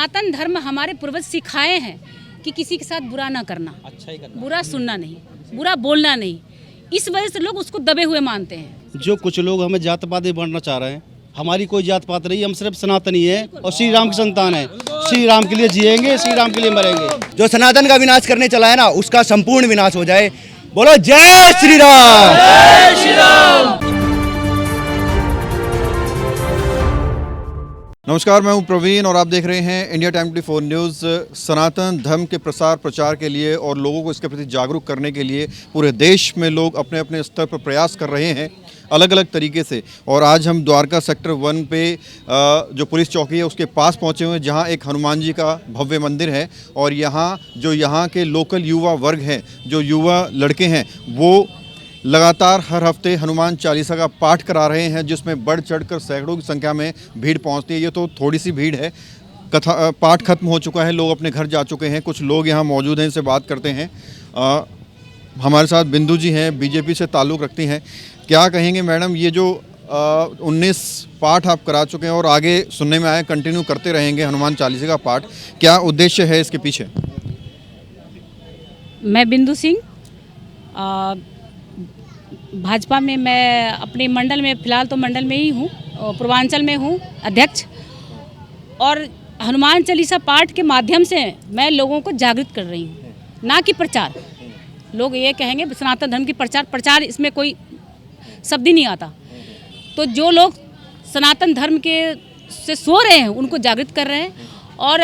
सनातन धर्म हमारे पूर्वज सिखाए हैं कि किसी के साथ बुरा ना करना, अच्छा ही करना, बुरा सुनना नहीं, बुरा बोलना नहीं। इस वजह से लोग उसको दबे हुए मानते हैं। जो कुछ लोग हमें जात पात बांटना चाह रहे हैं, हमारी कोई जात पात नहीं, हम सिर्फ सनातनी है और श्री राम की संतान है। श्री राम के लिए जिएंगे, श्री राम के लिए मरेंगे। जो सनातन का विनाश करने चला है ना, उसका संपूर्ण विनाश हो जाए। बोलो जय श्री राम, जय श्री राम। नमस्कार, मैं हूं प्रवीण और आप देख रहे हैं इंडिया टाइम 24 न्यूज़। सनातन धर्म के प्रसार प्रचार के लिए और लोगों को इसके प्रति जागरूक करने के लिए पूरे देश में लोग अपने अपने स्तर पर प्रयास कर रहे हैं अलग अलग तरीके से। और आज हम द्वारका सेक्टर 1 पे जो पुलिस चौकी है उसके पास पहुंचे हुए हैं, जहां एक हनुमान जी का भव्य मंदिर है। और यहाँ के लोकल युवा वर्ग हैं, जो युवा लड़के हैं, वो लगातार हर हफ्ते हनुमान चालीसा का पाठ करा रहे हैं, जिसमें बढ़ चढ़कर सैकड़ों की संख्या में भीड़ पहुंचती है। ये तो थोड़ी सी भीड़ है, पाठ खत्म हो चुका है, लोग अपने घर जा चुके हैं। कुछ लोग यहाँ मौजूद हैं, इनसे बात करते हैं। हमारे साथ बिंदु जी हैं, बीजेपी से ताल्लुक़ रखती हैं। क्या कहेंगे मैडम, ये जो 19 पाठ आप करा चुके हैं और आगे सुनने में आया कंटिन्यू करते रहेंगे हनुमान चालीसा का पाठ, क्या उद्देश्य है इसके पीछे? मैं बिंदु सिंह, भाजपा में मैं अपने मंडल में, फ़िलहाल तो मंडल में ही हूँ, पूर्वांचल में हूँ अध्यक्ष। और हनुमान चालीसा पाठ के माध्यम से मैं लोगों को जागृत कर रही हूँ, ना कि प्रचार। लोग ये कहेंगे सनातन धर्म की प्रचार, इसमें कोई शब्द ही नहीं आता। तो जो लोग सनातन धर्म के से सो रहे हैं उनको जागृत कर रहे हैं। और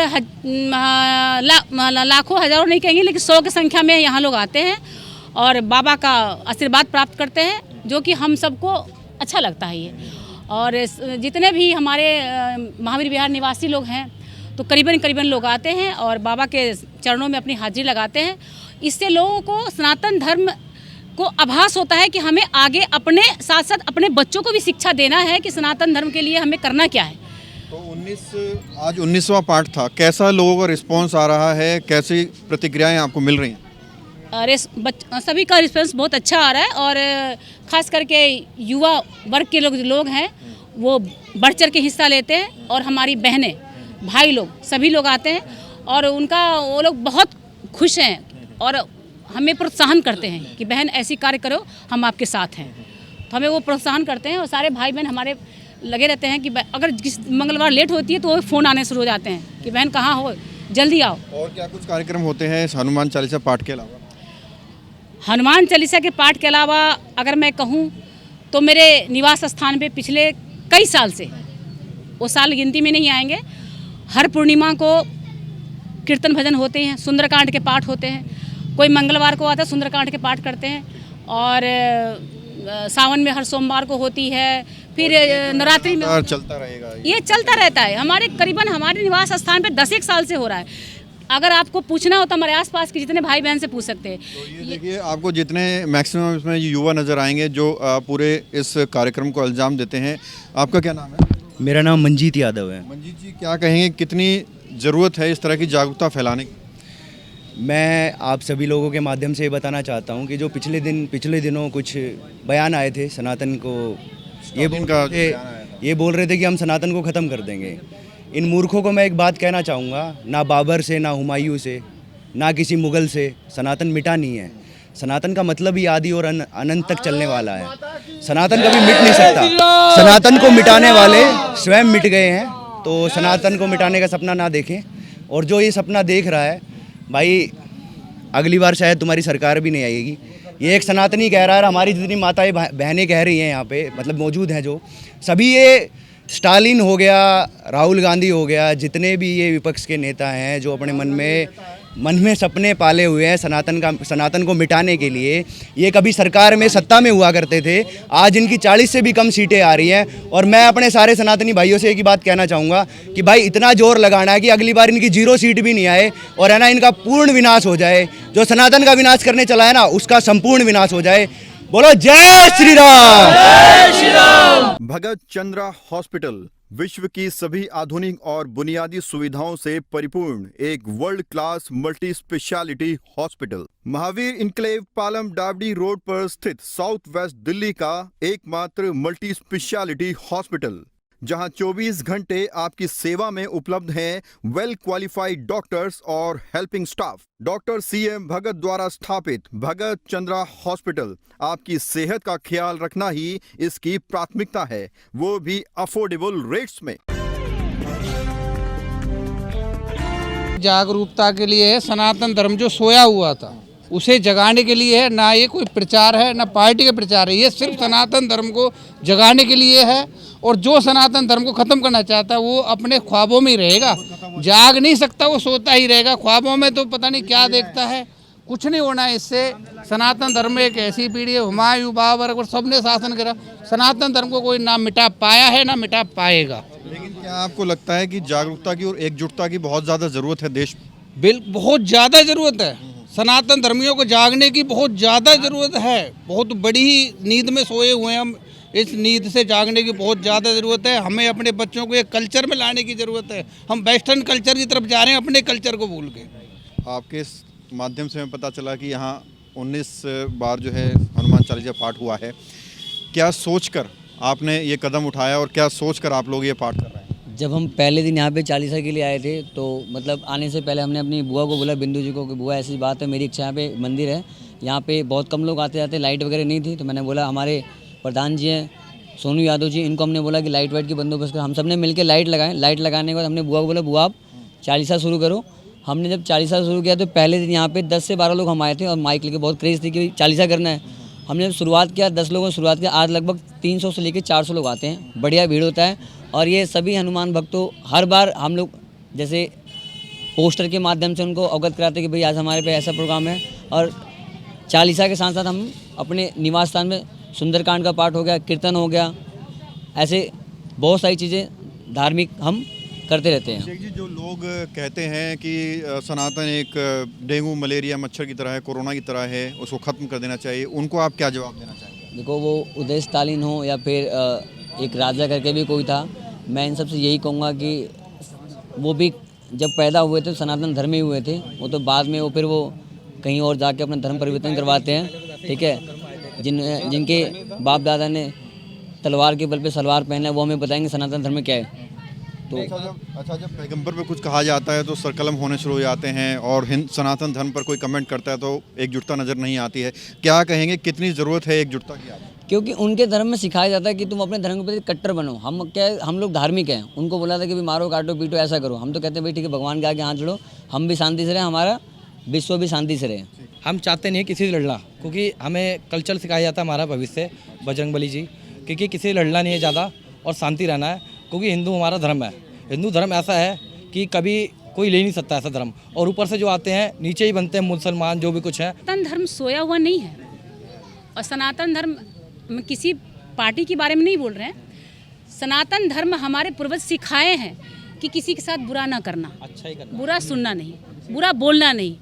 लाखों हज़ारों नहीं कहेंगे, लेकिन 100 की संख्या में यहाँ लोग आते हैं और बाबा का आशीर्वाद प्राप्त करते हैं, जो कि हम सबको अच्छा लगता है ये। और जितने भी हमारे महावीर विहार निवासी लोग हैं, तो करीबन लोग आते हैं और बाबा के चरणों में अपनी हाजिरी लगाते हैं। इससे लोगों को सनातन धर्म को आभास होता है कि हमें आगे अपने साथ साथ अपने बच्चों को भी शिक्षा देना है कि सनातन धर्म के लिए हमें करना क्या है। तो आज 19वां पाठ था, कैसा लोगों का रिस्पॉन्स आ रहा है, कैसी प्रतिक्रियाएं आपको मिल रही हैं? सभी का रिस्पॉन्स बहुत अच्छा आ रहा है। और ख़ास करके युवा वर्ग के लोग हैं, वो बढ़ चढ़ के हिस्सा लेते हैं। और हमारी बहनें, भाई लोग, सभी लोग आते हैं और वो लोग बहुत खुश हैं और हमें प्रोत्साहन करते हैं कि बहन ऐसी कार्य करो, हम आपके साथ हैं। तो हमें वो प्रोत्साहन करते हैं। और सारे भाई बहन हमारे लगे रहते हैं कि अगर जिस मंगलवार लेट होती है तो वो फ़ोन आने शुरू हो जाते हैं कि बहन कहाँ हो, जल्दी आओ। और क्या कुछ कार्यक्रम होते हैं इस हनुमान चालीसा पाठ के अलावा? हनुमान चालीसा के पाठ के अलावा अगर मैं कहूँ तो मेरे निवास स्थान पे पिछले कई साल से, वो साल गिनती में नहीं आएंगे, हर पूर्णिमा को कीर्तन भजन होते हैं, सुंदरकांड के पाठ होते हैं। कोई मंगलवार को आता है, सुंदरकांड के पाठ करते हैं। और सावन में हर सोमवार को होती है। फिर नवरात्रि में चलता रहेगा, ये चलता रहता है। हमारे निवास स्थान पे 10 साल से हो रहा है। अगर आपको पूछना हो तो हमारे आसपास के जितने भाई बहन से पूछ सकते हैं। तो ये देखिए, आपको जितने मैक्सिमम इसमें युवा नज़र आएंगे जो पूरे इस कार्यक्रम को अंजाम देते हैं। आपका क्या नाम है? मेरा नाम मंजीत यादव है। मंजीत जी, क्या कहेंगे, कितनी ज़रूरत है इस तरह की जागरूकता फैलाने की? मैं आप सभी लोगों के माध्यम से ये बताना चाहता हूँ कि जो पिछले दिनों कुछ बयान आए थे सनातन को, ये बोल रहे थे कि हम सनातन को ख़त्म कर देंगे। इन मूर्खों को मैं एक बात कहना चाहूँगा, ना बाबर से, ना हुमायूं से, ना किसी मुग़ल से सनातन मिटा नहीं है। सनातन का मतलब ही आदि और अनंत तक चलने वाला है। सनातन कभी मिट नहीं सकता। सनातन को मिटाने वाले स्वयं मिट गए हैं। तो सनातन को मिटाने का सपना ना देखें। और जो ये सपना देख रहा है भाई, अगली बार शायद तुम्हारी सरकार भी नहीं आएगी। ये एक सनातनी कह रहा है, हमारी जितनी माताएं बहनें कह रही हैं यहाँ पे, मतलब मौजूद हैं जो सभी, ये स्टालिन हो गया, राहुल गांधी हो गया, जितने भी ये विपक्ष के नेता हैं जो अपने मन में सपने पाले हुए हैं सनातन को मिटाने के लिए। ये कभी सरकार में सत्ता में हुआ करते थे, आज इनकी 40 से भी कम सीटें आ रही हैं। और मैं अपने सारे सनातनी भाइयों से एक ही बात कहना चाहूँगा कि भाई इतना जोर लगाना है कि अगली बार इनकी 0 सीट भी नहीं आए और है ना, इनका पूर्ण विनाश हो जाए। जो सनातन का विनाश करने चला है ना, उसका संपूर्ण विनाश हो जाए। बोलो जय श्री राम, जय श्री राम। भगत चंद्रा हॉस्पिटल विश्व की सभी आधुनिक और बुनियादी सुविधाओं से परिपूर्ण एक world class multi speciality hospital, Mahavir enclave Palam डावडी रोड पर स्थित साउथ वेस्ट दिल्ली का एकमात्र मल्टी स्पेशलिटी हॉस्पिटल, जहां 24 घंटे आपकी सेवा में उपलब्ध हैं वेल क्वालिफाइड डॉक्टर्स और हेल्पिंग स्टाफ। डॉक्टर CM भगत द्वारा स्थापित भगत चंद्रा हॉस्पिटल आपकी सेहत का ख्याल रखना ही इसकी प्राथमिकता है, वो भी अफोर्डेबल रेट्स में। जागरूकता के लिए है, सनातन धर्म जो सोया हुआ था उसे जगाने के लिए है। ना ये कोई प्रचार है ना पार्टी का प्रचार है, ये सिर्फ सनातन धर्म को जगाने के लिए है। और जो सनातन धर्म को ख़त्म करना चाहता है वो अपने ख्वाबों में ही रहेगा, जाग नहीं सकता, वो सोता ही रहेगा। ख्वाबों में तो पता नहीं क्या देखता है, कुछ नहीं होना है इससे। सनातन धर्म एक ऐसी पीढ़ी है, हुमायूं बाबर और सबने शासन करा, सनातन धर्म को कोई ना मिटा पाया है ना मिटा पाएगा। लेकिन क्या आपको लगता है कि जागरूकता की और एकजुटता की बहुत ज़्यादा ज़रूरत है देश में? बहुत ज़्यादा ज़रूरत है, सनातन धर्मियों को जागने की बहुत ज़्यादा ज़रूरत है। बहुत बड़ी ही नींद में सोए हुए हैं हम, इस नींद से जागने की बहुत ज़्यादा ज़रूरत है। हमें अपने बच्चों को एक कल्चर में लाने की ज़रूरत है। हम वेस्टर्न कल्चर की तरफ जा रहे हैं अपने कल्चर को भूल के। आपके इस माध्यम से हमें पता चला कि यहाँ 19 बार जो है हनुमान चालीसा पाठ हुआ है। क्या सोचकर आपने ये कदम उठाया और क्या सोचकर आप लोग ये पाठ कर रहे हैं? जब हम पहले दिन यहाँ पे चालीसा के लिए आए थे तो मतलब आने से पहले हमने अपनी बुआ को बोला, बिंदु जी को, कि बुआ ऐसी बात है, मेरी इच्छा यहाँ पे मंदिर है, यहाँ पे बहुत कम लोग आते जाते, लाइट वगैरह नहीं थी। तो मैंने बोला हमारे प्रधान जी हैं सोनू यादव जी, इनको हमने बोला कि लाइट वाइट की बंदोबस्त कर। हम सब ने मिलकर लाइट लगाए। लाइट लगाने के बाद हमने बुआ को बोला, बुआ आप चालीसा शुरू करो। हमने जब चालीसा शुरू किया तो पहले दिन यहाँ पे 10 से 12 लोग हम आए थे और माइक लेके बहुत क्रेज़ थी कि चालीसा करना है। हमने जब शुरुआत किया 10 लोगों ने शुरुआत किया, आज लगभग 300 से लेकर 400 लोग आते हैं, बढ़िया भीड़ होता है। और ये सभी हनुमान भक्तों हर बार हम लोग जैसे पोस्टर के माध्यम से उनको अवगत कराते हैं कि भाई आज हमारे पे ऐसा प्रोग्राम है। और चालीसा के साथ साथ हम अपने निवास स्थान में सुंदरकांड का पाठ हो गया, कीर्तन हो गया, ऐसे बहुत सारी चीज़ें धार्मिक हम करते रहते हैं। जी, जो लोग कहते हैं कि सनातन एक डेंगू मलेरिया मच्छर की तरह है, कोरोना की तरह है, उसको ख़त्म कर देना चाहिए, उनको आप क्या जवाब देना चाहेंगे? देखो, वो उदय स्टालिन हो या फिर एक राजा करके भी कोई था, मैं इन सबसे यही कहूँगा कि वो भी जब पैदा हुए थे सनातन धर्म ही हुए थे। वो तो बाद में वो फिर वो कहीं और जाके अपना धर्म परिवर्तन करवाते हैं, ठीक है। जिनके बाप दादा ने तलवार के बल पे सलवार पहना है वो हमें बताएंगे सनातन धर्म क्या है। तो अच्छा जब पैगंबर पे कुछ कहा जाता है तो सरकलम होने शुरू हो जाते हैं और सनातन धर्म पर कोई कमेंट करता है तो एकजुटता नज़र नहीं आती है। क्या कहेंगे, कितनी ज़रूरत है एकजुटता की? क्योंकि उनके धर्म में सिखाया जाता है कि तुम अपने धर्म के प्रति कट्टर बनो। हम लोग धार्मिक हैं, उनको बोला था कि भाई मारो काटो पीटो ऐसा करो। हम तो कहते हैं भाई ठीक है, भगवान के आगे हाथ जोड़ो, हम भी शांति से रहें, हमारा विश्व भी शांति से रहे। हम चाहते नहीं किसी से लड़ना, क्योंकि हमें कल्चर सिखाया जाता है हमारा भविष्य बजरंगबली जी, क्योंकि किसी से लड़ना नहीं है ज़्यादा और शांति रहना है। क्योंकि हिंदू हमारा धर्म है, हिंदू धर्म ऐसा है कि कभी कोई ले नहीं सकता ऐसा धर्म। और ऊपर से जो आते हैं नीचे ही बनते हैं मुसलमान, जो भी कुछ है। सनातन धर्म सोया हुआ नहीं है। और सनातन धर्म में किसी पार्टी के बारे में नहीं बोल रहे हैं। सनातन धर्म हमारे पूर्वज सिखाए हैं कि किसी के साथ बुरा ना करना, अच्छा ही करना, बुरा सुनना नहीं, बुरा बोलना नहीं।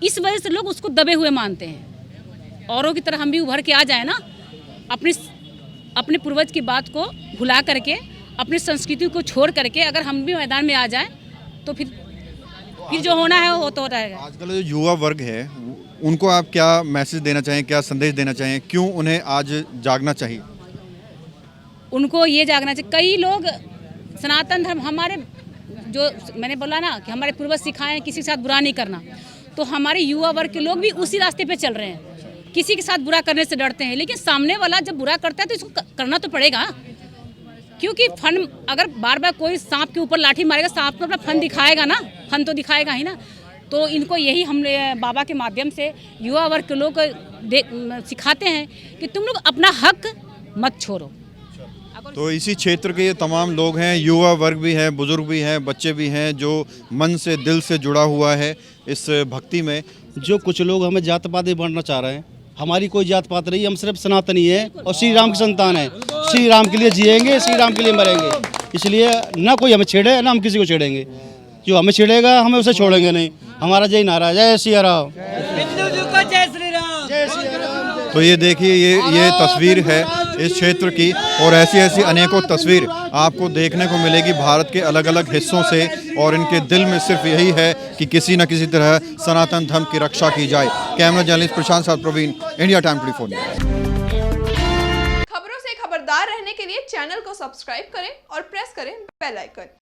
इस वजह से लोग उसको दबे हुए मानते हैं। औरों की तरह हम भी उभर के आ जाए ना, अपने पूर्वज की बात को भुला करके, अपनी संस्कृति को छोड़ करके अगर हम भी मैदान में आ जाएं तो फिर जो होना है वो तो रहेगा। आजकल जो युवा वर्ग है उनको आप क्या मैसेज देना चाहें, क्या संदेश देना चाहें, क्यों उन्हें आज जागना चाहिए? उनको ये जागना चाहिए। कई लोग सनातन धर्म हमारे, जो मैंने बोला ना कि हमारे पूर्वज सिखाए हैं किसी के साथ बुरा नहीं करना, तो हमारे युवा वर्ग के लोग भी उसी रास्ते पे चल रहे हैं। किसी के साथ बुरा करने से डरते हैं, लेकिन सामने वाला जब बुरा करता है तो इसको करना तो पड़ेगा। क्योंकि फन, अगर बार बार कोई सांप के ऊपर लाठी मारेगा, सांप को अपना फन दिखाएगा ना, फन तो दिखाएगा ही ना। तो इनको यही हम बाबा के माध्यम से युवा वर्ग के लोग सिखाते हैं कि तुम लोग अपना हक मत छोड़ो। तो इसी क्षेत्र के ये तमाम लोग हैं, युवा वर्ग भी है, बुजुर्ग भी हैं, बच्चे भी हैं, जो मन से दिल से जुड़ा हुआ है इस भक्ति में। जो कुछ लोग हमें जात पात बांटना चाह रहे हैं, हमारी कोई जात पात नहीं, हम सिर्फ सनातनी है और श्री राम की संतान है। श्री राम के लिए जिएंगे, श्री राम के लिए मरेंगे। इसलिए ना कोई हमें छेड़े ना हम किसी को छेड़ेंगे। जो हमें छेड़ेगा हमें उसे छोड़ेंगे नहीं। हमारा जय नारा, जय सिया राम। तो ये देखिए, ये तस्वीर है इस क्षेत्र की और ऐसी ऐसी अनेकों तस्वीर आपको देखने को मिलेगी भारत के अलग अलग हिस्सों से। और इनके दिल में सिर्फ यही है कि किसी न किसी तरह सनातन धर्म की रक्षा की जाए। कैमरा जर्नलिस्ट प्रशांत साथ प्रवीण, इंडिया टाइम 24 न्यूज़। खबरों से खबरदार लगातार रहने के लिए चैनल को सब्सक्राइब करें और प्रेस करें बेल आइकन।